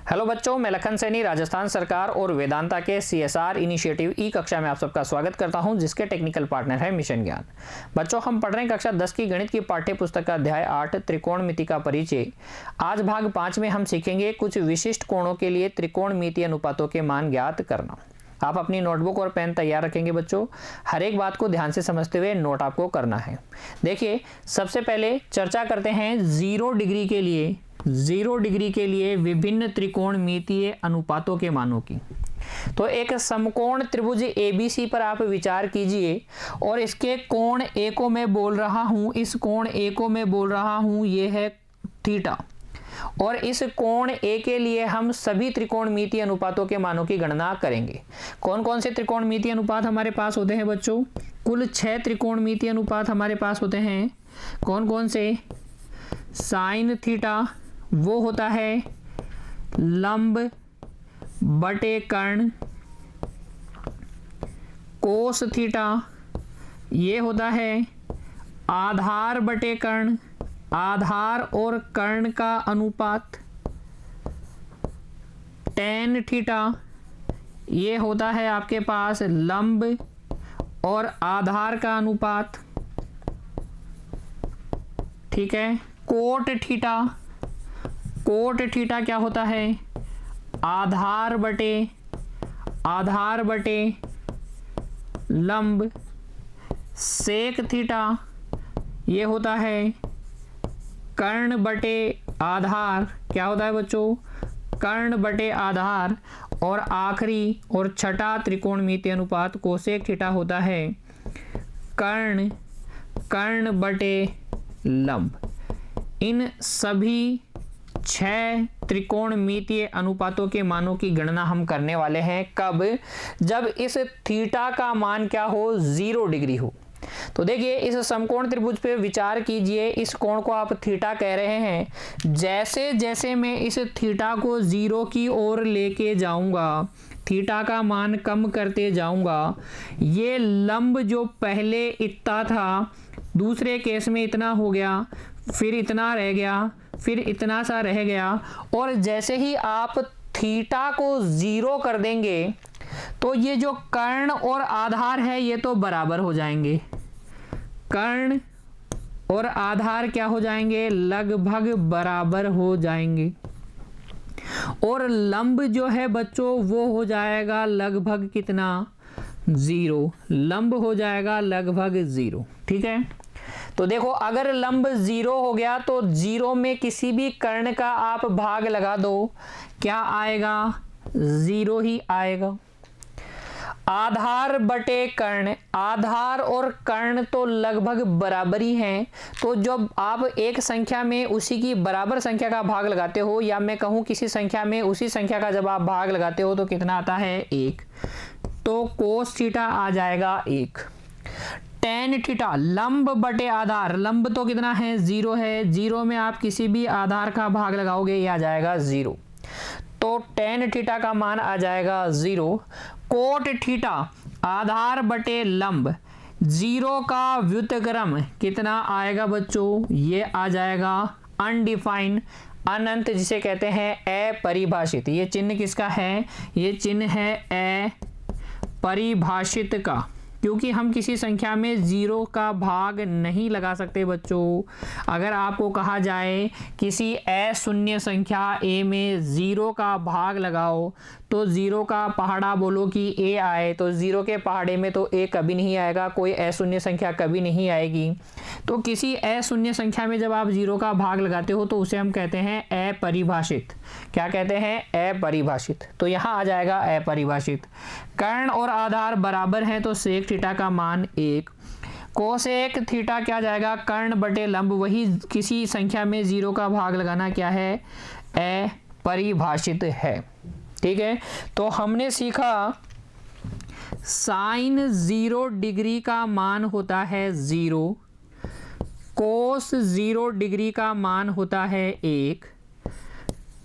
Hello बच्चों, मैं लखन सैनी राजस्थान सरकार और वेदांता के CSR इनिशिएटिव ई कक्षा में आप सबका स्वागत करता हूं, जिसके टेक्निकल पार्टनर है मिशन ज्ञान। बच्चों, हम पढ़ रहे हैं कक्षा 10 की गणित की पाठ्य पुस्तक का अध्याय 8 त्रिकोणमिति का परिचय। आज भाग 5 में हम सीखेंगे कुछ विशिष्ट कोणों के लिए त्रिकोणमितीय अनुपातों के मान ज्ञात करना। आप अपनी नोटबुक और पेन तैयार रखेंगे बच्चों। हर एक बात को ध्यान से समझते हुए नोट आपको करना है। देखिए, सबसे पहले चर्चा करते हैं 0 डिग्री के लिए विभिन्न त्रिकोणमितीय अनुपातों के मानों की। तो एक समकोण त्रिभुज ABC पर आप विचार कीजिए और इसके कोण A को मैं बोल रहा हूं, इस कोण A को मैं बोल रहा हूं, ये है थीटा। और इस कोण A के लिए हम सभी त्रिकोणमितीय अनुपातों के मानों की गणना करेंगे। कौन कौन से त्रिकोणमितीय अनुपात हमारे पास होते हैं बच्चों? कुल 6 त्रिकोणमितीय अनुपात हमारे पास होते हैं। कौन कौन से? साइन थीटा वो होता है लंब बटे कर्ण, कोस थीटा ये होता है आधार बटे कर्ण, आधार और कर्ण का अनुपात, टेन थीटा ये होता है आपके पास लंब और आधार का अनुपात, ठीक है। कोट थीटा क्या होता है? आधार बटे लंब। सेक थीटा ये होता है कर्ण बटे आधार। क्या होता है बच्चों? कर्ण बटे आधार। और आखिरी और छठा त्रिकोणमितीय अनुपात कोसेक थीटा होता है कर्ण बटे लंब। इन सभी 6 त्रिकोणमितीय अनुपातों के मानों की गणना हम करने वाले हैं। कब? जब इस थीटा का मान क्या हो? 0 डिग्री हो। तो देखिए, इस समकोण त्रिभुज पे विचार कीजिए। इस कोण को आप थीटा कह रहे हैं। जैसे जैसे मैं इस थीटा को 0 की ओर लेके जाऊंगा, थीटा का मान कम करते जाऊंगा, ये लंब जो पहले इतना था, दूसरे केस में इतना हो गया, फिर इतना रह गया, फिर इतना सा रह गया। और जैसे ही आप थीटा को 0 कर देंगे तो ये जो कर्ण और आधार है ये तो बराबर हो जाएंगे। कर्ण और आधार क्या हो जाएंगे? लगभग बराबर हो जाएंगे। और लंब जो है बच्चों वो हो जाएगा लगभग कितना? 0। लंब हो जाएगा लगभग 0, ठीक है। तो देखो, अगर लंब 0 हो गया तो 0 में किसी भी कर्ण का आप भाग लगा दो, क्या आएगा? 0 ही आएगा। आधार बटे कर्ण, आधार और कर्ण तो लगभग बराबर ही हैं। तो जब आप एक संख्या में उसी की बराबर संख्या का भाग लगाते हो, या मैं कहूं किसी संख्या में उसी संख्या का जब आप भाग लगाते हो तो कितना आता है? 1। तो कोस थीटा आ जाएगा 1। टेन थीटा लंब बटे आधार, लंब तो कितना है? 0 है। 0 में आप किसी भी आधार का भाग लगाओगे ये आ जाएगा 0। तो टेन थीटा का मान आ जाएगा 0। कोट थीटा आधार बटे लंब, 0 का व्युत्क्रम कितना आएगा बच्चों? ये आ जाएगा अनडिफाइंड, अनंत, जिसे कहते हैं अपरिभाषित। ये चिन्ह किसका है? ये चिन्ह है अपरिभाषित का, क्योंकि हम किसी संख्या में 0 का भाग नहीं लगा सकते बच्चों। अगर आपको कहा जाए किसी अशून्य संख्या A में 0 का भाग लगाओ, तो 0 का पहाड़ा बोलो कि A आए, तो 0 के पहाड़े में तो A कभी नहीं आएगा, कोई अशून्य संख्या कभी नहीं आएगी। तो किसी अशून्य संख्या में जब आप 0 का भाग लगाते हो तो उसे हम कहते हैं अपरिभाषित। क्या कहते हैं? अपरिभाषित। तो यहाँ आ जाएगा अपरिभाषित। कर्ण और आधार बराबर हैं तो सेक थीटा का मान 1। कोसेक थीटा क्या जाएगा? कर्ण बटे लंब, वही किसी संख्या में 0 का भाग लगाना क्या है? अपरिभाषित है, ठीक है। तो हमने सीखा साइन 0 डिग्री का मान होता है 0, कोस 0 डिग्री का मान होता है 1,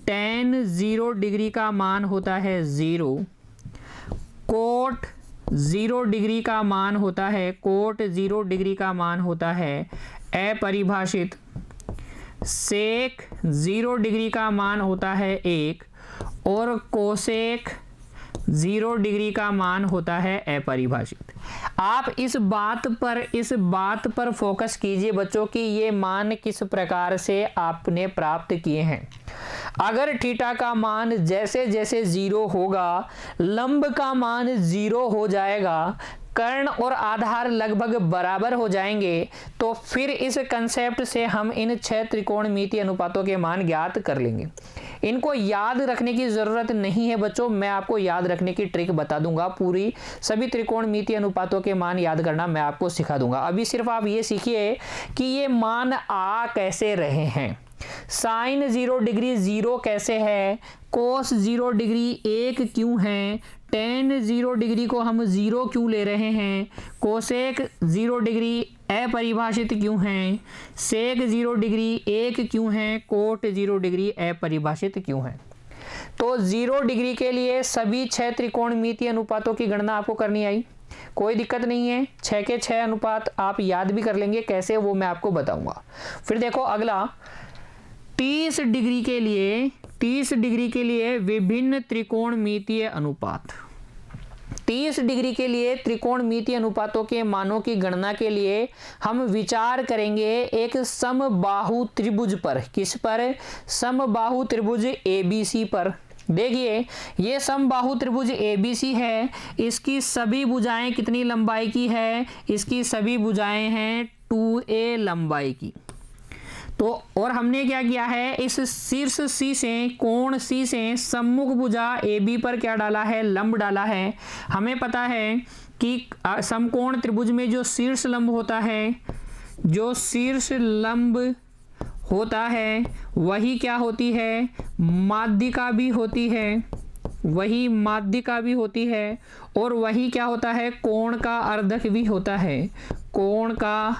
टेन 0 डिग्री का मान होता है 0, कोट 0 डिग्री का मान होता है, कोट 0 डिग्री का मान होता है अपरिभाषित। सेक 0 डिग्री का मान होता है 1 और कोसेक 0 डिग्री का मान होता है अपरिभाषित। आप इस बात पर फोकस कीजिए बच्चों कि ये मान किस प्रकार से आपने प्राप्त किए हैं। अगर थीटा का मान जैसे जैसे 0 होगा, लंब का मान 0 हो जाएगा, कर्ण और आधार लगभग बराबर हो जाएंगे, तो फिर इस कंसेप्ट से हम इन 6 त्रिकोणमितीय अनुपातों के मान ज्ञात कर लेंगे। इनको याद रखने की जरूरत नहीं है बच्चों, मैं आपको याद रखने की ट्रिक बता दूंगा। पूरी सभी त्रिकोणमितीय अनुपातों के मान याद करना मैं आपको सिखा दूंगा। अभी सिर्फ आप ये सीखिए कि ये मान आ कैसे रहे हैं। साइन 0 डिग्री 0 कैसे है, कोस 0 डिग्री 1 क्यों है, टेन 0 डिग्री को हम 0 क्यों ले रहे हैं, कोसेक 0 डिग्री अपरिभाषित क्यों है, सेक 0 डिग्री 1 क्यों है, कोट 0 डिग्री अपरिभाषित क्यों है। तो 0 डिग्री के लिए सभी 6 त्रिकोणमितीय अनुपातों की गणना आपको करनी आई, कोई दिक्कत नहीं है। 6 के 6 अनुपात आप याद भी कर लेंगे, कैसे वो मैं आपको बताऊंगा। फिर देखो अगला 30 डिग्री के लिए विभिन्न त्रिकोणमितीय अनुपात। 30 डिग्री के लिए त्रिकोणमितीय अनुपातों के मानों की गणना के लिए हम विचार करेंगे एक समबाहु त्रिभुज पर। किस पर? समबाहु त्रिभुज ABC पर। देखिए ये समबाहु त्रिभुज ABC है, इसकी सभी भुजाएं कितनी लंबाई की है, इसकी सभी भुजाएं हैं 2a लंबाई की। तो और हमने क्या किया है, इस शीर्ष C से, कोण C से सम्मुख भुजा AB पर क्या डाला है, लंब डाला है। हमें पता है कि समकोण त्रिभुज में जो शीर्ष लंब होता है, वही क्या होती है, माध्यिका भी होती है, वही माध्यिका भी होती है, और वही क्या होता है, कोण का अर्धक भी होता है, कोण का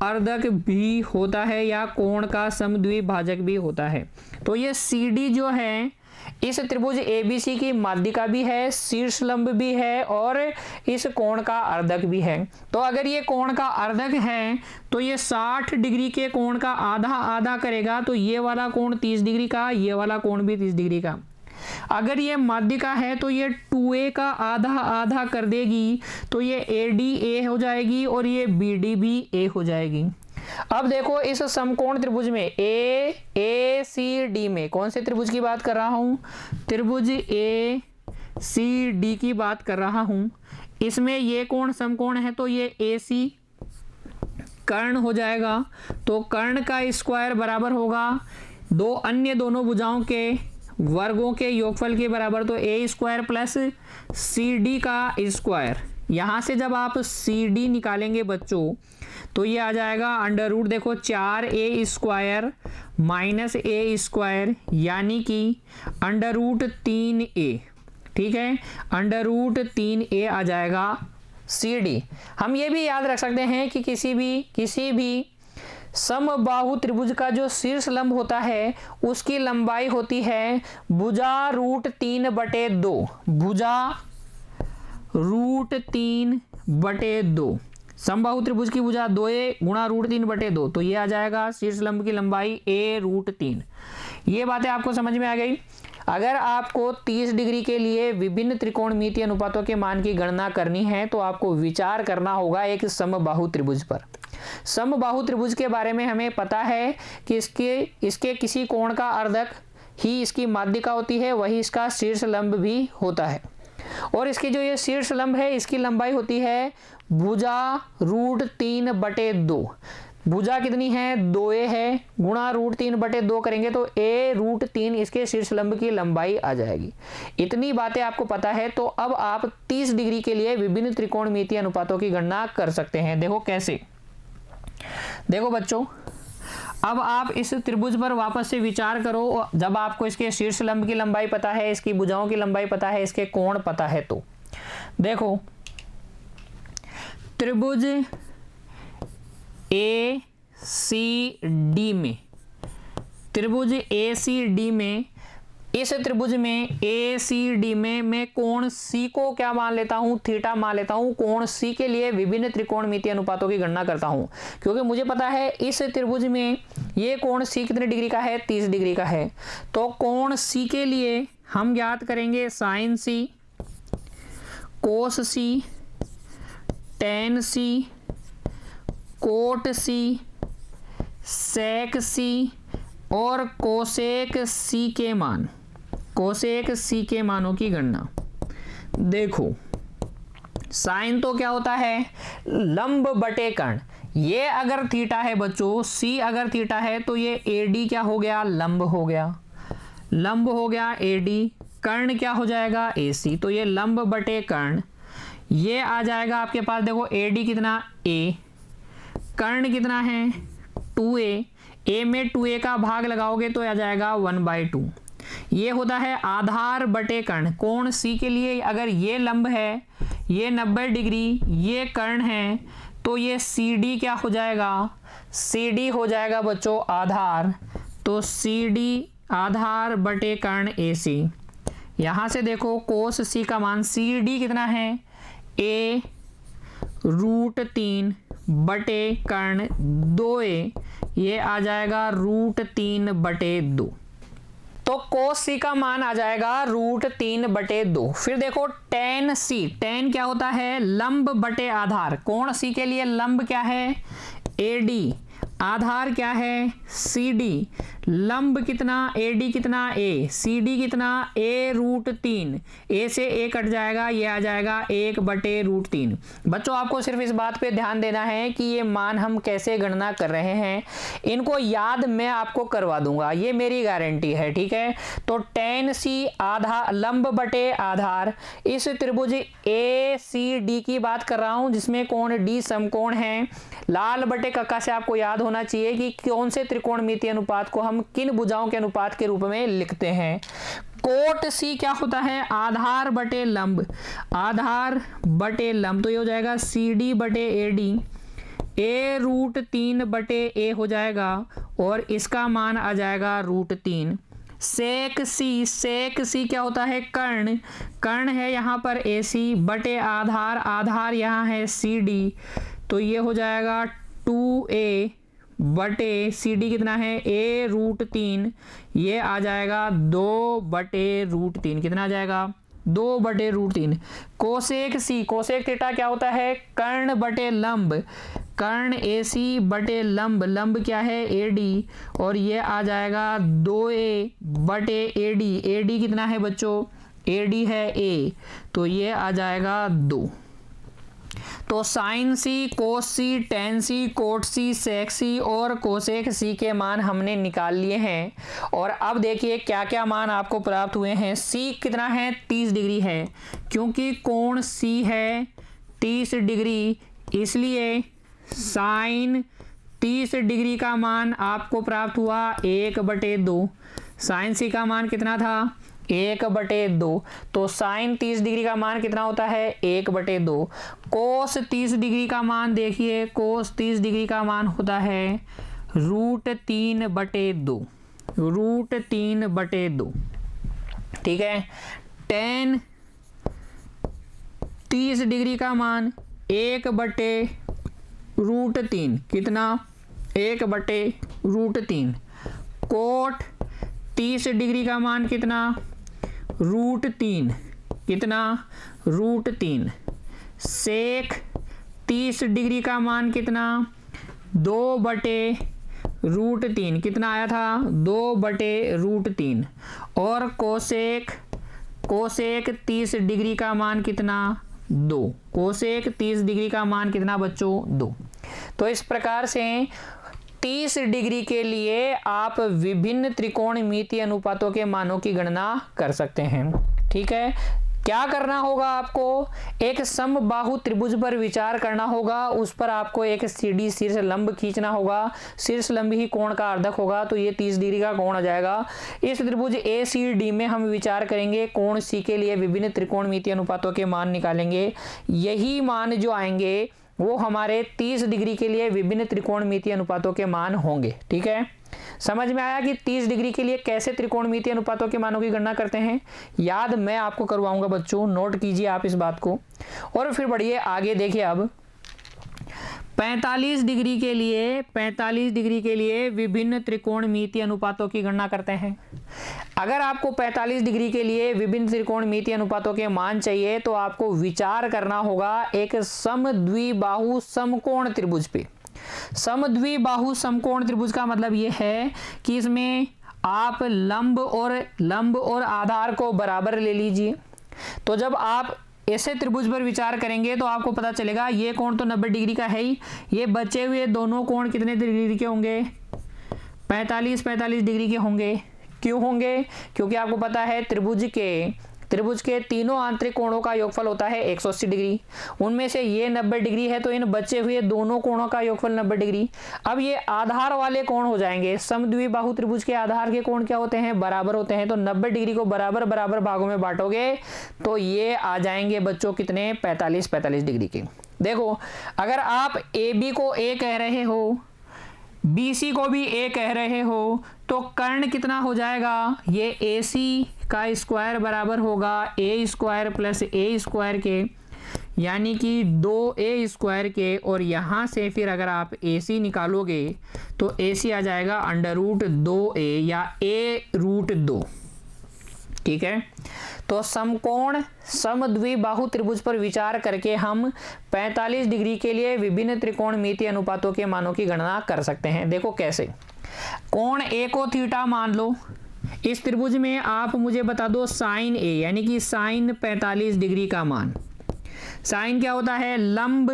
अर्धक भी होता है या कोण का समद्विभाजक भी होता है। तो ये CD जो है इस त्रिभुज ABC की माध्यिका भी है, शीर्ष लंब भी है और इस कोण का अर्धक भी है। तो अगर ये कोण का अर्धक है तो ये 60 डिग्री के कोण का आधा आधा करेगा, तो ये वाला कोण 30 डिग्री का, ये वाला कोण भी 30 डिग्री का। अगर ये माध्यिका है तो ये 2a का आधा आधा कर देगी, तो ये AD A हो जाएगी और ये BD भी A हो जाएगी। अब देखो इस समकोण त्रिभुज में ACD में कौन से त्रिभुज की बात कर रहा हूं, त्रिभुज ACD की बात कर रहा हूं। इसमें ये कोण समकोण है तो ये AC कर्ण हो जाएगा, तो कर्ण का स्क्वायर बराबर होगा अन्य दोनों भुजाओं के वर्गों के योगफल के बराबर, तो A स्क्वायर प्लस CD का स्क्वायर। यहाँ से जब आप CD निकालेंगे बच्चों तो ये आ जाएगा अंडर रूट, देखो 4a square minus a square यानी कि अंडर रूट 3a। ठीक है, अंडर रूट 3a आ जाएगा CD। हम ये भी याद रख सकते हैं कि किसी भी समबाहु त्रिभुज का जो शीर्ष लंब होता है उसकी लंबाई होती है भुजा रूट 3/2, भुजा रूट 3/2। समबाहु त्रिभुज की भुजा 2a गुणा रूट 3/2, तो ये आ जाएगा शीर्ष लंब की लंबाई a रूट 3। ये बातें आपको समझ में आ गई। अगर आपको 30 डिग्री के लिए विभिन्न त्रिकोणमितीय अनुपातों के मान की गणना करनी है तो आपको विचार करना होगा एक समबाहु त्रिभुज पर। समबाहु त्रिभुज के बारे में हमें पता है कि इसके किसी कोण का अर्धक ही इसकी माध्यिका होती है, वही इसका शीर्ष लंब भी होता है। और इसकी जो ये शीर्ष लंब है इसकी लंबाई होती है भुजा रूट 3/2। भुजा कितनी है, 2a है, गुणा रूट 3/2 करेंगे तो a रूट 3 इसके शीर्ष लंब की लंबाई आ जाएगी। इतनी बातें आपको पता है तो अब आप 30 डिग्री के लिए विभिन्न त्रिकोणमितीय अनुपातों की गणना कर सकते हैं। देखो कैसे, देखो बच्चों अब आप इस त्रिभुज पर वापस से विचार करो। जब आपको इसके शीर्ष लंब की लंबाई पता है, इसकी भुजाओं की लंबाई पता है, इसके कोण पता है, तो देखो त्रिभुज ACD में इस त्रिभुज में ACD में मैं कोण C को क्या मान लेता हूं, थीटा मान लेता हूं। कोण C के लिए विभिन्न त्रिकोणमितीय अनुपातों की गणना करता हूं, क्योंकि मुझे पता है इस त्रिभुज में ये कोण C कितने डिग्री का है, 30 डिग्री का है। तो कोण C के लिए हम ज्ञात करेंगे साइन सी, कोस सी, टेन सी, कोट सी, सेक सी और कोसेक सी के मान, कोसेक सी के मानों की गणना। देखो साइन तो क्या होता है, लंब बटे कर्ण। ये अगर थीटा है बच्चों, सी अगर थीटा है तो ये एडी क्या हो गया, लंब हो गया, लंब हो गया एडी। कर्ण क्या हो जाएगा, एसी। तो ये लंब बटे कर्ण, ये आ जाएगा आपके पास। देखो एडी कितना, ए, कर्ण कितना है 2a, ए में 2a का भाग लगाओगे तो आ जाएगा 1/2। ये होता है आधार बटे कर्ण। कोण सी के लिए अगर ये लंब है, ये 90 डिग्री, ये कर्ण है, तो ये CD क्या हो जाएगा, CD हो जाएगा बच्चों आधार। तो CD आधार बटे कर्ण AC। यहाँ से देखो कोस C का मान, CD कितना है, A √3 बटे कर्ण 2a, ये आ जाएगा √3/2। तो कोस सी का मान आ जाएगा √3/2। फिर देखो टेन सी, टेन क्या होता है, लंब बटे आधार। कोण सी के लिए लंब क्या है, एडी, आधार क्या है, सीडी। लंब कितना, एडी कितना, ए, सीडी कितना, a√3, ए से ए कट जाएगा, ये आ जाएगा 1/√3। बच्चों आपको सिर्फ इस बात पे ध्यान देना है कि ये मान हम कैसे गणना कर रहे हैं, इनको याद मैं आपको करवा दूंगा, ये मेरी गारंटी है, ठीक है। तो टेन सी आधार, लंब बटे आधार, इस त्रिभुज ACD की बात कर रहा हूं जिसमें कोण D समकोण है। लाल बटे कक्का से आपको याद होना चाहिए कि कौन से त्रिकोणमितीय अनुपात को हम किन भुजाओं के अनुपात के रूप में लिखते हैं। कोट सी क्या होता है, आधार बटे लंब, आधार बटे लंब, तो ये हो जाएगा CD बटे AD, a√3/a हो जाएगा और इसका मान आ जाएगा √3। सेक सी, सेक सी क्या होता है, कर्ण, कर्ण है यहाँ पर AC बटे आधार, आधार यहाँ है CD, तो ये हो जाएगा 2a बटे CD कितना है, a√3, ये आ जाएगा 2/√3। कितना आ जाएगा, 2/√3। कोसेक सी, कोसेक थीटा क्या होता है, कर्ण बटे लंब, कर्ण AC बटे लंब, लंब क्या है AD, और ये आ जाएगा 2a बटे AD, AD कितना है बच्चों, AD है A, तो ये आ जाएगा 2। तो साइन सी, कोस सी, टेन सी, कोट सी, सेक सी और कोसेक सी के मान हमने निकाल लिए हैं। और अब देखिए क्या क्या मान आपको प्राप्त हुए हैं। सी कितना है, 30 डिग्री है, क्योंकि कोण सी है 30 डिग्री, इसलिए साइन 30 डिग्री का मान आपको प्राप्त हुआ 1/2। साइन सी का मान कितना था, 1/2। तो साइन 30 डिग्री का मान कितना होता है, 1/2। कोस 30 डिग्री का मान देखिए, कोस 30 डिग्री का मान होता है √3/2, √3/2, ठीक है। टेन 30 डिग्री का मान 1/√3, कितना, 1/√3। कोट 30 डिग्री का मान कितना, √3, कितना, √3। सेक 30 डिग्री का मान कितना, 2/√3, कितना आया था, 2/√3। और कोसेक, कोसेक 30 डिग्री का मान कितना, 2, कोसेक 30 डिग्री का मान कितना बच्चों, 2। तो इस प्रकार से 30 डिग्री के लिए आप विभिन्न त्रिकोणमितीय अनुपातों के मानों की गणना कर सकते हैं, ठीक है। क्या करना होगा आपको, एक समबाहु त्रिभुज पर विचार करना होगा, उस पर आपको एक CD शीर्ष लंब खींचना होगा, शीर्ष लंब ही कोण का अर्धक होगा, तो ये 30 डिग्री का कोण आ जाएगा। इस त्रिभुज ACD में हम विचार करेंगे, कोण C के लिए विभिन्न त्रिकोणमितीय अनुपातों के मान निकालेंगे। यही मान जो आएंगे वो हमारे 30 डिग्री के लिए विभिन्न त्रिकोणमितीय अनुपातों के मान होंगे, ठीक है। समझ में आया कि 30 डिग्री के लिए कैसे त्रिकोणमितीय अनुपातों के मानों की गणना करते हैं, याद मैं आपको करवाऊंगा बच्चों, नोट कीजिए आप इस बात को। और फिर बढ़िए आगे देखिए, अब 45 डिग्री के लिए विभिन्न त्रिकोणमितीय अनुपातों की गणना करते हैं। अगर आपको 45 डिग्री के लिए विभिन्न त्रिकोणमितीय अनुपातों के मान चाहिए तो आपको विचार करना होगा एक समद्विबाहु समकोण त्रिभुज पे। समद्विबाहु समकोण त्रिभुज का मतलब यह है कि इसमें आप लंब और आधार को बराबर ले लीजिए। तो जब आप ऐसे त्रिभुज पर विचार करेंगे तो आपको पता चलेगा ये कोण तो 90 डिग्री का है ही, ये बचे हुए दोनों कोण कितने डिग्री के होंगे? 45 डिग्री के होंगे। क्यों होंगे? क्योंकि आपको पता है त्रिभुज के तीनों आंतरिक कोणों का योगफल होता है 180 डिग्री। उनमें से ये 90 डिग्री है तो इन बचे हुए दोनों कोणों का योगफल 90 डिग्री। अब ये आधार वाले कोण हो जाएंगे। समद्विबाहु त्रिभुज के आधार के कोण क्या होते हैं? बराबर होते हैं। तो 90 डिग्री को बराबर बराबर भागों में बांटोगे तो ये आ जाएंगे बच्चों कितने? 45 डिग्री के। देखो, अगर आप ए बी को ए कह रहे हो, BC को भी ए कह रहे हो, तो कर्ण कितना हो जाएगा? ये AC का स्क्वायर बराबर होगा ए स्क्वायर प्लस ए स्क्वायर के, यानी कि 2a स्क्वायर के। और यहाँ से फिर अगर आप AC निकालोगे तो AC आ जाएगा √2a या a√2। ठीक है, तो समकोण समद्विबाहु त्रिभुज पर विचार करके हम 45 डिग्री के लिए विभिन्न त्रिकोणमितीय अनुपातों के मानों की गणना कर सकते हैं। देखो कैसे। कोण A को थीटा मान लो। इस त्रिभुज में आप मुझे बता दो साइन A यानी कि साइन 45 डिग्री का मान। साइन क्या होता है? लंब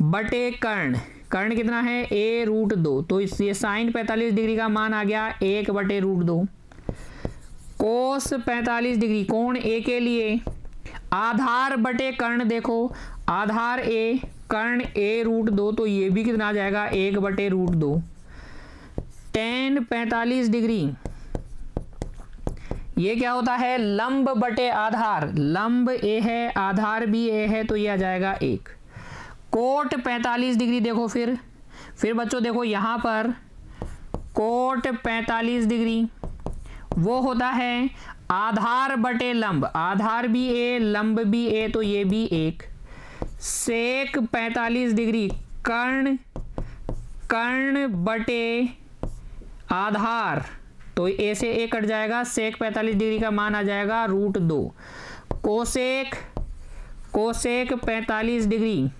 बटे कर्ण। कर्ण कितना है? a√2। तो ये साइन 45 डिग्री का मान आ गया 1/√2। कोस 45 डिग्री कोण A के लिए आधार बटे कर्ण। देखो, आधार A कर्ण a√2, तो ये भी कितना आ जाएगा? 1/√2। tan 45 डिग्री ये क्या होता है? लंब बटे आधार। लंब A है, आधार भी A है, तो ये आ जाएगा 1। कोट 45 डिग्री देखो फिर बच्चों देखो यहाँ पर कोट 45 डिग्री वो होता है आधार बटे लंब। आधार भी A, लंब भी A, तो ये भी 1। सेक 45 डिग्री कर्ण बटे आधार, तो A से A कट जाएगा। सेक 45 डिग्री का मान आ जाएगा √2। कोसेक 45 डिग्री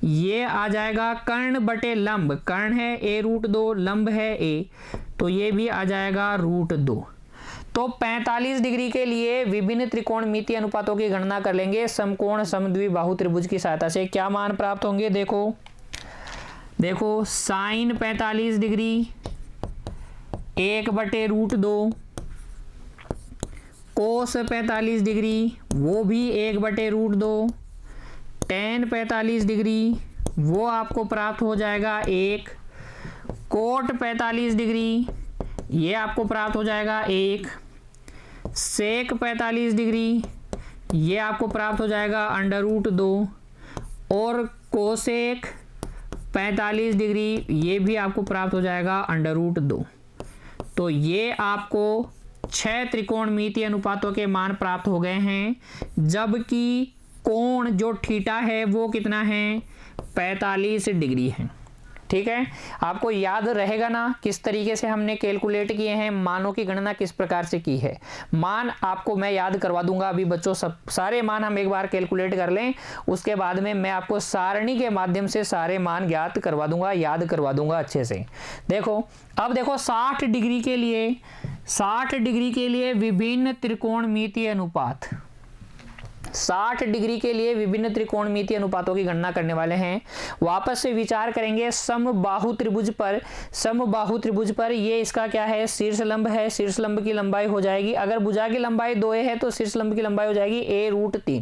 ये आ जाएगा कर्ण बटे लंब। कर्ण है a√2, लंब है A, तो ये भी आ जाएगा √2। तो 45 डिग्री के लिए विभिन्न त्रिकोणमितीय अनुपातों की गणना कर लेंगे समकोण समद्विबाहु त्रिभुज की सहायता से। क्या मान प्राप्त होंगे? देखो साइन 45 डिग्री 1/√2, कोस 45 डिग्री वो भी 1/√2, tan 45 डिग्री वो आपको प्राप्त हो जाएगा 1, कोट 45 डिग्री ये आपको प्राप्त हो जाएगा 1, सेक 45 डिग्री ये आपको प्राप्त हो जाएगा √2 और कोसेक 45 डिग्री ये भी आपको प्राप्त हो जाएगा √2। तो ये आपको 6 त्रिकोणमितीय अनुपातों के मान प्राप्त हो गए हैं, जबकि कोण जो थीटा है वो कितना है? 45 डिग्री है। ठीक है, आपको याद रहेगा ना किस तरीके से हमने कैलकुलेट किए हैं, मानों की गणना किस प्रकार से की है। मान आपको मैं याद करवा दूंगा अभी बच्चों, सब सारे मान हम एक बार कैलकुलेट कर लें, उसके बाद में मैं आपको सारणी के माध्यम से सारे मान ज्ञात करवा दूंगा, याद करवा दूंगा अच्छे से। देखो अब देखो 60 डिग्री के लिए विभिन्न त्रिकोणमितीय अनुपात, 60 डिग्री के लिए विभिन्न त्रिकोणमितीय अनुपातों की गणना करने वाले हैं। वापस से विचार करेंगे समबाहु त्रिभुज पर। ये इसका क्या है? शीर्ष लंब है। शीर्ष लंब की लंबाई हो जाएगी, अगर भुजा की लंबाई 2a है तो शीर्ष लंब की लंबाई हो जाएगी a√3।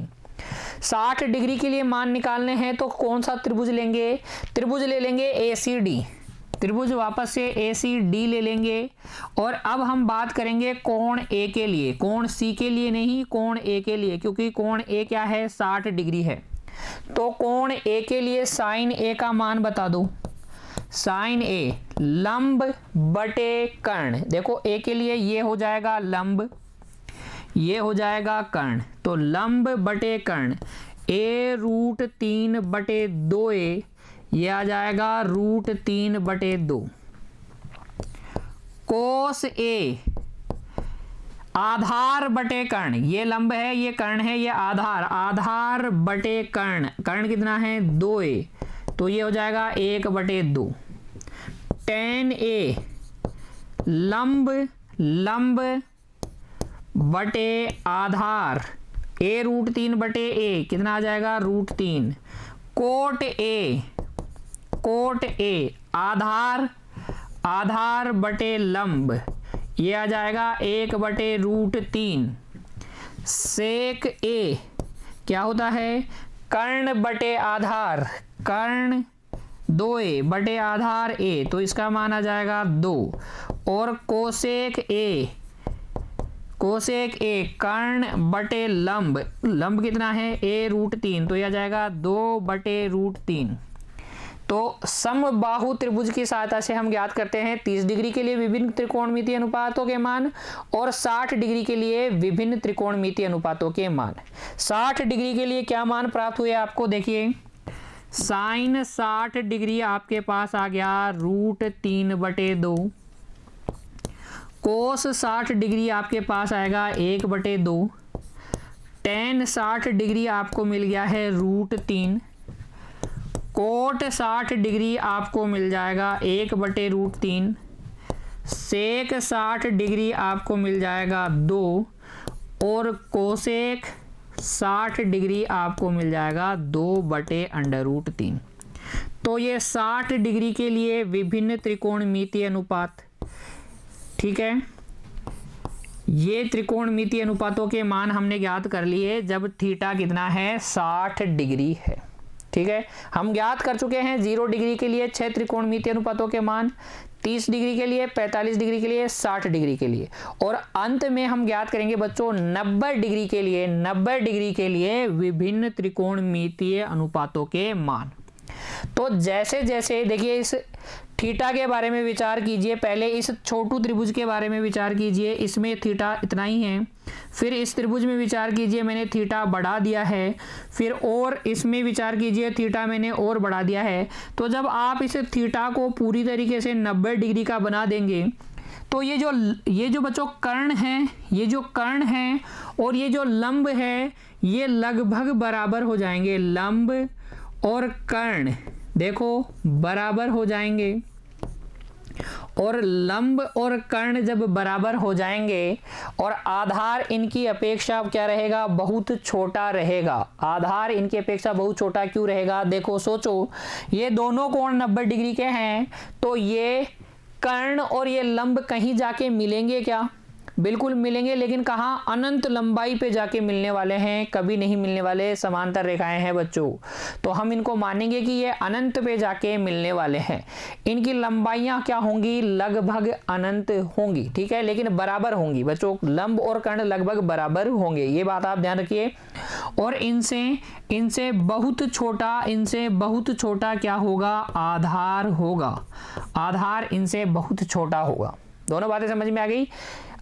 60 डिग्री के लिए मान निकालने हैं तो कौन सा त्रिभुज लेंगे? त्रिभुज ले लेंगे ACD। त्रिभुज वापस से ACD ले लेंगे। और अब हम बात करेंगे कोण A के लिए, कोण C के लिए नहीं, कोण A के लिए, क्योंकि कोण A क्या है? 60 डिग्री है। तो कोण A के लिए साइन A का मान बता दो। साइन A लंब बटे कर्ण। देखो A के लिए ये हो जाएगा लंब, ये हो जाएगा कर्ण, तो लंब बटे कर्ण a√3/2a ये आ जाएगा √3/2। कोस ए आधार बटे कर्ण, ये लंब है, ये कर्ण है, ये आधार, आधार बटे कर्ण, कर्ण कितना है 2a, तो ये हो जाएगा 1/2। tan a लंब, लंब बटे आधार, a√3/a कितना आ जाएगा √3। कोट ए, कोट ए आधार, आधार बटे लंब, ये आ जाएगा 1/√3। सेक ए क्या होता है कर्ण बटे आधार, कर्ण 2a बटे आधार a, तो इसका मान आ जाएगा 2। और कोसेक ए, कोसेक ए कर्ण बटे लंब, लंब कितना है a√3, तो यह आ जाएगा 2/√3। तो समबाहु त्रिभुज की सहायता से हम ज्ञात करते हैं 30 डिग्री के लिए विभिन्न त्रिकोणमितीय अनुपातों के मान और 60 डिग्री के लिए विभिन्न त्रिकोणमितीय अनुपातों के मान। 60 डिग्री के लिए क्या मान प्राप्त हुए आपको, देखिए साइन 60 डिग्री आपके पास आ गया √3/2। कोस 60 डिग्री आपके पास आएगा 1/2। tan 60 डिग्री आपको मिल गया है √3। कोट 60 डिग्री आपको मिल जाएगा 1/√3। सेक 60 डिग्री आपको मिल जाएगा 2 और कोसेक 60 डिग्री आपको मिल जाएगा 2/√3। तो ये 60 डिग्री के लिए विभिन्न त्रिकोणमितीय अनुपात, ठीक है। ये त्रिकोणमितीय अनुपातों के मान हमने ज्ञात कर लिए जब थीटा कितना है 60 डिग्री है, ठीक है। हम ज्ञात कर चुके हैं 0 डिग्री के लिए 6 त्रिकोणमितीय अनुपातों के मान, 30 डिग्री के लिए, 45 डिग्री के लिए, 60 डिग्री के लिए, और अंत में हम ज्ञात करेंगे बच्चों 90 डिग्री के लिए, 90 डिग्री के लिए विभिन्न त्रिकोणमितीय अनुपातों के मान। तो जैसे जैसे देखिए इस थीटा के बारे में विचार कीजिए, पहले इस छोटू त्रिभुज के बारे में विचार कीजिए, इसमें थीटा इतना ही है। फिर इस त्रिभुज में विचार कीजिए, मैंने थीटा बढ़ा दिया है। फिर और इसमें विचार कीजिए, थीटा मैंने और बढ़ा दिया है। तो जब आप इस थीटा को पूरी तरीके से 90 डिग्री का बना देंगे तो ये जो बच्चों कर्ण है, ये जो कर्ण है और ये जो लंब है, ये लगभग बराबर हो जाएंगे। लंब और कर्ण देखो बराबर हो जाएंगे, और लंब और कर्ण जब बराबर हो जाएंगे और आधार इनकी अपेक्षा क्या रहेगा, बहुत छोटा रहेगा। आधार इनकी अपेक्षा बहुत छोटा क्यों रहेगा, देखो सोचो, ये दोनों कोण 90 डिग्री के हैं, तो ये कर्ण और ये लंब कहीं जाके मिलेंगे क्या, बिल्कुल मिलेंगे, लेकिन कहाँ, अनंत लंबाई पे जाके मिलने वाले हैं, कभी नहीं मिलने वाले। समांतर रेखाएं हैं बच्चों, तो हम इनको मानेंगे कि ये अनंत पे जाके मिलने वाले हैं। इनकी लंबाइयां क्या होंगी, लगभग अनंत होंगी, ठीक है, लेकिन बराबर होंगी बच्चों। लंब और कर्ण लगभग बराबर होंगे, ये बात आप ध्यान रखिए। और इनसे बहुत छोटा क्या होगा, आधार होगा। आधार इनसे बहुत छोटा होगा। दोनों बातें समझ में आ गई।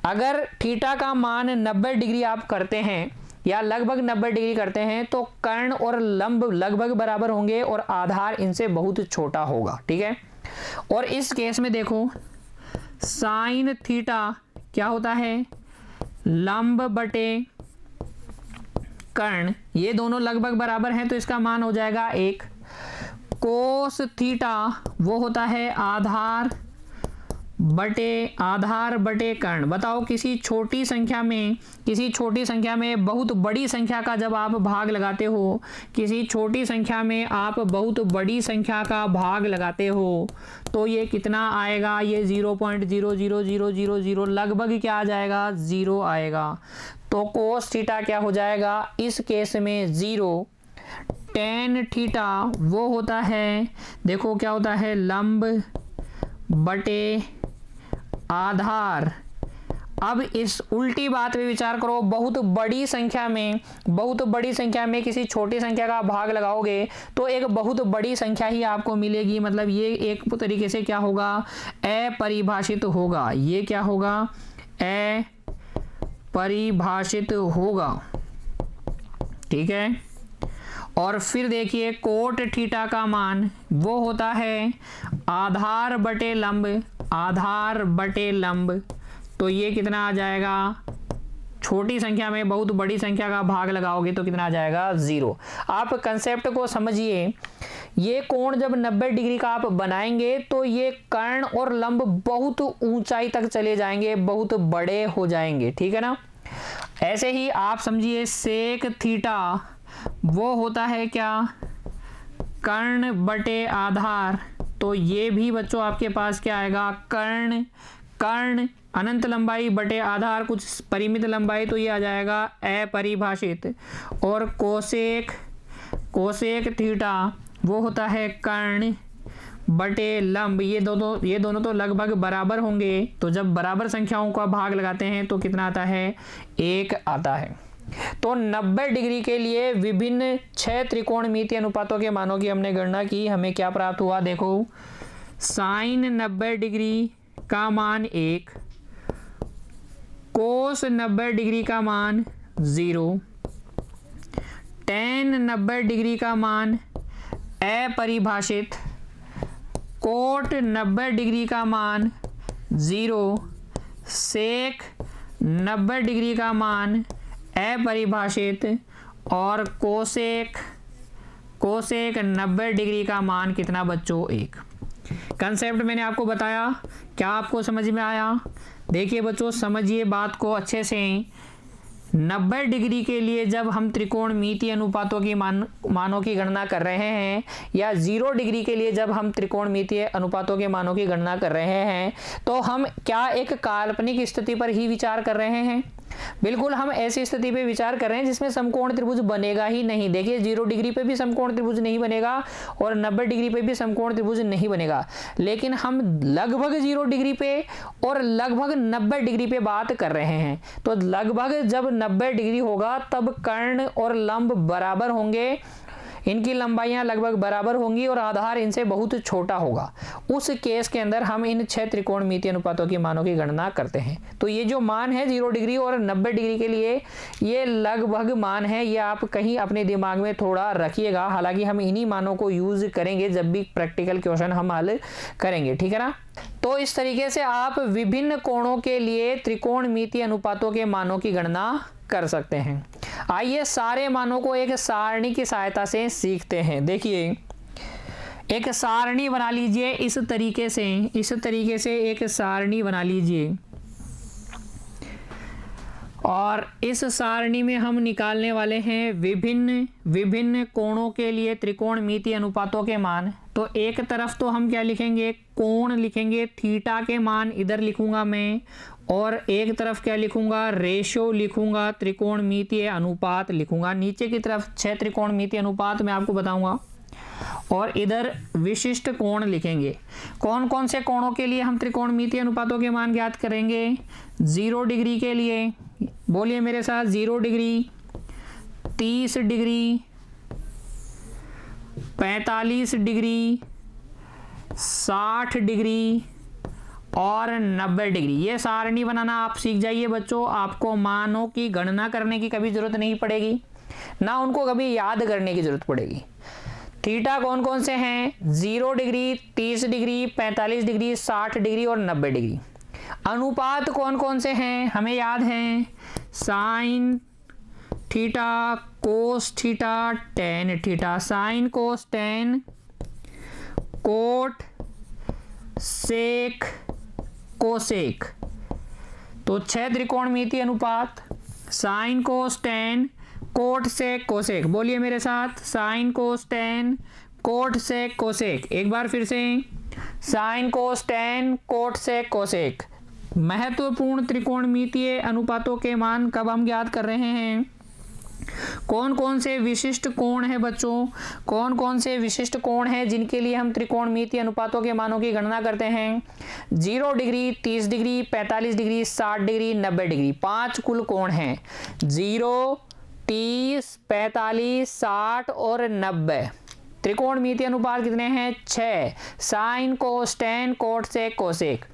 अगर थीटा का मान 90 डिग्री आप करते हैं या लगभग 90 डिग्री करते हैं तो कर्ण और लंब लगभग बराबर होंगे और आधार इनसे बहुत छोटा होगा, ठीक है। और इस केस में देखो साइन थीटा क्या होता है, लंब बटे कर्ण, ये दोनों लगभग बराबर हैं तो इसका मान हो जाएगा 1। कोस थीटा वो होता है आधार बटे कर्ण। बताओ किसी छोटी संख्या में बहुत बड़ी संख्या का जब आप भाग लगाते हो, किसी छोटी संख्या में आप बहुत बड़ी संख्या का भाग लगाते हो तो ये कितना आएगा, ये 0.00000 लगभग क्या आ जाएगा, 0 आएगा। तो कोस थीटा क्या हो जाएगा इस केस में 0। tan थीटा वो होता है, देखो क्या होता है, लंब बटे आधार। अब इस उल्टी बात पे विचार करो, बहुत बड़ी संख्या में किसी छोटी संख्या का भाग लगाओगे तो एक बहुत बड़ी संख्या ही आपको मिलेगी, मतलब ये एक तरीके से क्या होगा, अपरिभाषित होगा। ये क्या होगा, अपरिभाषित होगा, ठीक है। और फिर देखिए कोट थीटा का मान वो होता है आधार बटे लंब, आधार बटे लंब। तो ये कितना आ जाएगा, छोटी संख्या में बहुत बड़ी संख्या का भाग लगाओगे तो कितना आ जाएगा, 0। आप कंसेप्ट को समझिए, ये कोण जब 90 डिग्री का आप बनाएंगे तो ये कर्ण और लंब बहुत ऊंचाई तक चले जाएंगे, बहुत बड़े हो जाएंगे, ठीक है ना। ऐसे ही आप समझिए सेक थीटा वो होता है क्या, कर्ण बटे आधार। तो ये भी बच्चों आपके पास क्या आएगा, कर्ण, कर्ण अनंत लंबाई बटे आधार कुछ परिमित लंबाई, तो ये आ जाएगा अपरिभाषित। और कोसेक, कोसेक थीटा वो होता है कर्ण बटे लंब। ये दोनों तो लगभग बराबर होंगे, तो जब बराबर संख्याओं का भाग लगाते हैं तो कितना आता है, 1 आता है। तो 90 डिग्री के लिए विभिन्न 6 त्रिकोणमितीय अनुपातों के मानों की हमने गणना की, हमें क्या प्राप्त हुआ, देखो साइन 90 डिग्री का मान 1, कोस 90 डिग्री का मान 0, टेन 90 डिग्री का मान अपरिभाषित, कोट 90 डिग्री का मान 0, सेक 90 डिग्री का मान अपरिभाषित, और कोसेक 90 डिग्री का मान कितना बच्चों, 1। कंसेप्ट मैंने आपको बताया, क्या आपको समझ में आया। देखिए बच्चों समझिए बात को अच्छे से, 90 डिग्री के लिए जब हम त्रिकोणमितीय अनुपातों की मानों की गणना कर रहे हैं, या 0 डिग्री के लिए जब हम त्रिकोणमितीय अनुपातों के मानों की गणना कर रहे हैं, तो हम क्या एक काल्पनिक स्थिति पर ही विचार कर रहे हैं। बिल्कुल हम ऐसी स्थिति पे विचार कर रहे हैं जिसमें समकोण त्रिभुज बनेगा ही नहीं। देखिए 0 डिग्री पे भी समकोण त्रिभुज नहीं बनेगा और 90 डिग्री पे भी समकोण त्रिभुज नहीं बनेगा, लेकिन हम लगभग 0 डिग्री पे और लगभग 90 डिग्री पे बात कर रहे हैं। तो लगभग जब 90 डिग्री होगा तब कर्ण और लंब बराबर होंगे, इनकी लंबाइयां लगभग बराबर होंगी और आधार इनसे बहुत छोटा होगा। उस केस के अंदर हम इन 6 त्रिकोणमितीय अनुपातों की मानों की गणना करते हैं। तो ये जो मान है 0 डिग्री और 90 डिग्री के लिए, ये लगभग मान है, ये आप कहीं अपने दिमाग में थोड़ा रखिएगा। हालांकि हम इन्हीं मानों को यूज करेंगे जब भी प्रैक्टिकल क्वेश्चन हम हल करेंगे, ठीक है ना। तो इस तरीके से आप विभिन्न कोणों के लिए त्रिकोणमितीय अनुपातों के मानों की गणना कर सकते हैं। आइए सारे मानों को एक सारणी की सहायता से सीखते हैं। देखिए एक सारणी बना लीजिए इस तरीके से एक सारणी बना लीजिए, और इस सारणी में हम निकालने वाले हैं विभिन्न कोणों के लिए त्रिकोणमितीय अनुपातों के मान। तो एक तरफ तो हम क्या लिखेंगे, कोण लिखेंगे, थीटा के मान इधर लिखूंगा मैं, और एक तरफ क्या लिखूंगा, रेशो लिखूंगा, त्रिकोणमितीय अनुपात लिखूंगा। नीचे की तरफ 6 त्रिकोणमितीय अनुपात मैं आपको बताऊंगा, और इधर विशिष्ट कोण लिखेंगे। कौन कौन से कोणों के लिए हम त्रिकोणमितीय अनुपातों के मान ज्ञात करेंगे। 0 डिग्री के लिए बोलिए मेरे साथ, 0 डिग्री, 30 डिग्री, 45 डिग्री, 60 डिग्री और 90 डिग्री। ये सारणी बनाना आप सीख जाइए बच्चों। आपको मानों की गणना करने की कभी जरूरत नहीं पड़ेगी, ना उनको कभी याद करने की जरूरत पड़ेगी। थीटा कौन कौन से हैं, 0 डिग्री, 30 डिग्री, 45 डिग्री, 60 डिग्री और 90 डिग्री। अनुपात कौन कौन से हैं, हमें याद हैं, sine theta, cos theta, tan theta. Sine cos tan, cot sec cosec. तो 6 त्रिकोणमितीय अनुपात, sine cos tan, cot sec cosec. बोलिए मेरे साथ, sine cos tan, cot sec cosec. एक बार फिर से, sine cos tan, cot sec cosec. महत्वपूर्ण त्रिकोणमितीय अनुपातों के मान कब हम ज्ञात कर रहे हैं। कौन कौन से विशिष्ट कोण है बच्चों, कौन कौन से विशिष्ट कोण हैं जिनके लिए हम त्रिकोणमितीय अनुपातों के मानों की गणना करते हैं। 0 degree, 30 degree, 45 degree, 60 degree, 90 degree. 5 कुल कोण हैं, 0, 30, 45, 60 और 90। त्रिकोणमितीय अनुपात कितने हैं, 6। Sine cos tan, cot sec cosec.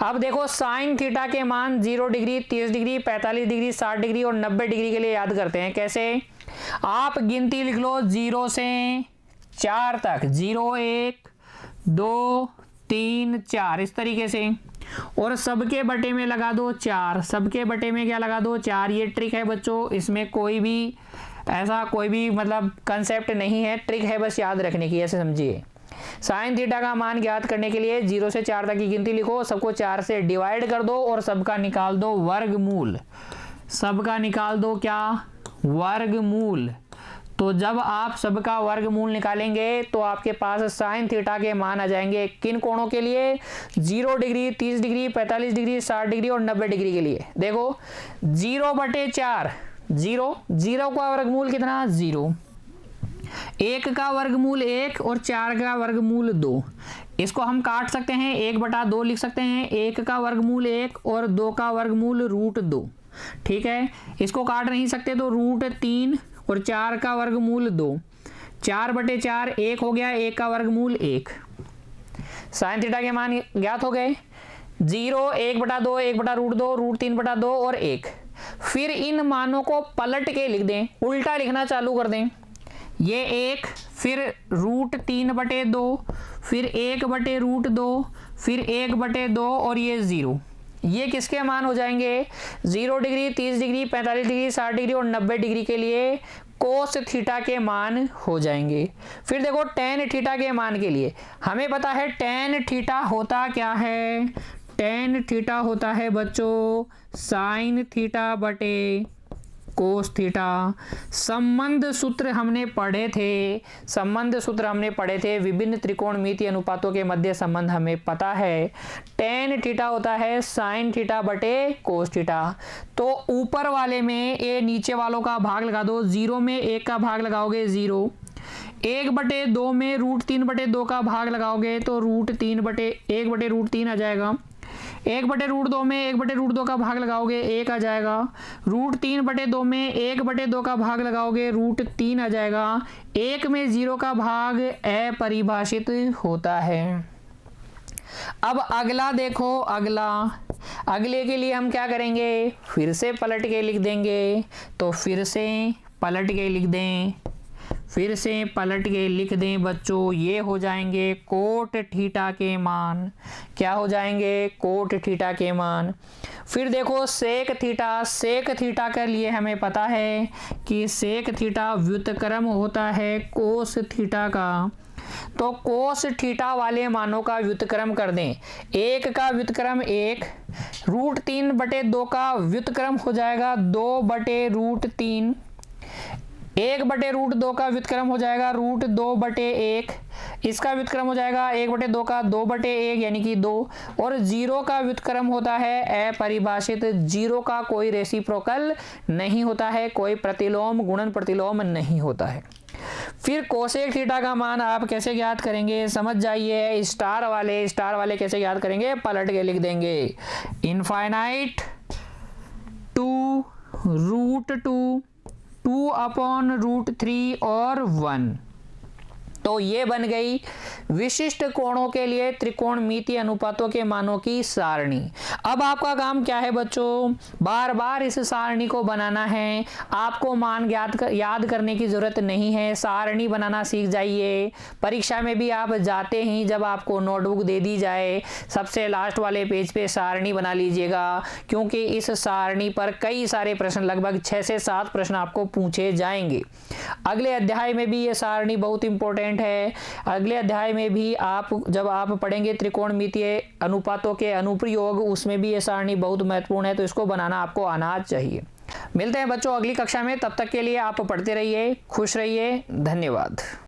अब देखो साइन थीटा के मान 0 डिग्री, 30 डिग्री, 45 डिग्री, 60 डिग्री और 90 डिग्री के लिए याद करते हैं। कैसे? आप गिनती लिख लो 0 से 4 तक, 0 1 2 3 4 इस तरीके से, और सबके बटे में लगा दो 4, सबके बटे में क्या लगा दो 4। ये ट्रिक है बच्चों, इसमें कोई भी ऐसा कोई भी मतलब कंसेप्ट नहीं है, ट्रिक है बस याद रखने की, ऐसे समझिए। साइन थीटा का मान ज्ञात करने के लिए 0 से 4 तक की गिनती लिखो, सबको 4 से डिवाइड कर दो और सबका निकाल दो वर्गमूल। सबका निकाल दो क्या? वर्गमूल। तो जब आप सबका वर्गमूल निकालेंगे तो आपके पास साइन थीटा के मान आ जाएंगे। किन कोणों के लिए? 0 डिग्री, 30 डिग्री, 45 डिग्री, 60 डिग्री और 90 डिग्री के लिए। देखो 0/4, 0 का वर्गमूल कितना? 0। 1 का वर्गमूल 1 और 4 का वर्गमूल 2। इसको हम काट सकते हैं, 1/2 लिख सकते हैं। 1 का वर्गमूल 1 और 2 का वर्गमूल √2। ठीक है, इसको काट नहीं सकते तो √3 और 4 का वर्गमूल 2। 4/4 1 हो गया, 1 का वर्गमूल 1। साइन थीटा के मान ज्ञात हो गए। 0, 1/2, 1/√2, √3/2 और 1। फिर इन मानों को पलट के लिख दें, उल्टा लिखना चालू कर दें। ये 1, फिर √3/2, फिर 1/√2, फिर 1/2 और ये 0। ये किसके मान हो जाएंगे? 0 डिग्री, 30 डिग्री, 45 डिग्री, 60 डिग्री और 90 डिग्री के लिए कोस थीटा के मान हो जाएंगे। फिर देखो टेन थीटा के मान के लिए हमें पता है टेन थीटा होता क्या है? टेन थीटा होता है बच्चों साइन थीटा बटे कोस थीटा। संबंध सूत्र हमने पढ़े थे, विभिन्न त्रिकोणमितीय अनुपातों के मध्य संबंध हमें पता है। टेन थीटा होता है साइन थीटा बटे कोस थीटा। तो ऊपर वाले में ये नीचे वालों का भाग लगा दो, 0 में 1 का भाग लगाओगे 0, 1/2 में √3/2 का भाग लगाओगे तो √1/√3 आ जाएगा। 1/√2 में 1/√2 का भाग लगाओगे 1 आ जाएगा। √3/2 में 1/2 का भाग लगाओगे √3 आ जाएगा। 1 में 0 का भाग अपरिभाषित होता है। अब अगला देखो, अगले के लिए हम क्या करेंगे? फिर से पलट के लिख देंगे। तो फिर से पलट के लिख दें बच्चों। ये हो जाएंगे कोट थीटा के मान। क्या हो जाएंगे? कोट थीटा के मान। फिर देखो सेक थीटा के लिए हमें पता है कि सेक थीटा व्युत्क्रम होता है कोस थीटा का। तो कोस थीटा वाले मानों का व्युत्क्रम कर दें। 1 का व्युत्क्रम 1, √3/2 का व्युत्क्रम हो जाएगा 2/√3, 1/√2 का व्युत्क्रम हो जाएगा √2/1, इसका व्युत्क्रम हो जाएगा 1/2 का 2/1 यानी कि 2, और 0 का व्युत्क्रम होता है अपरिभाषित। 0 का कोई रेसिप्रोकल नहीं होता है, कोई प्रतिलोम गुणन प्रतिलोम नहीं होता है। फिर कोसेक थीटा का मान आप कैसे ज्ञात करेंगे समझ जाइए। स्टार वाले कैसे ज्ञात करेंगे? पलट के लिख देंगे। इनफाइनाइट टू √2, 2/√3 और 1। तो ये बन गई विशिष्ट कोणों के लिए त्रिकोणमितीय अनुपातों के मानों की सारणी। अब आपका काम क्या है बच्चों? बार बार इस सारणी को बनाना है। आपको मान याद करने की जरूरत नहीं है, सारणी बनाना सीख जाइए। परीक्षा में भी आप जाते ही जब आपको नोटबुक दे दी जाए सबसे लास्ट वाले पेज पे सारणी बना लीजिएगा, क्योंकि इस सारणी पर कई सारे प्रश्न, लगभग 6 से 7 प्रश्न आपको पूछे जाएंगे। अगले अध्याय में भी ये सारणी बहुत इंपॉर्टेंट है। अगले अध्याय में भी जब आप पढ़ेंगे त्रिकोणमितीय अनुपातों के अनुप्रयोग, उसमें भी ये सारणी बहुत महत्वपूर्ण है, तो इसको बनाना आपको आना चाहिए। मिलते हैं बच्चों अगली कक्षा में, तब तक के लिए आप पढ़ते रहिए, खुश रहिए, धन्यवाद।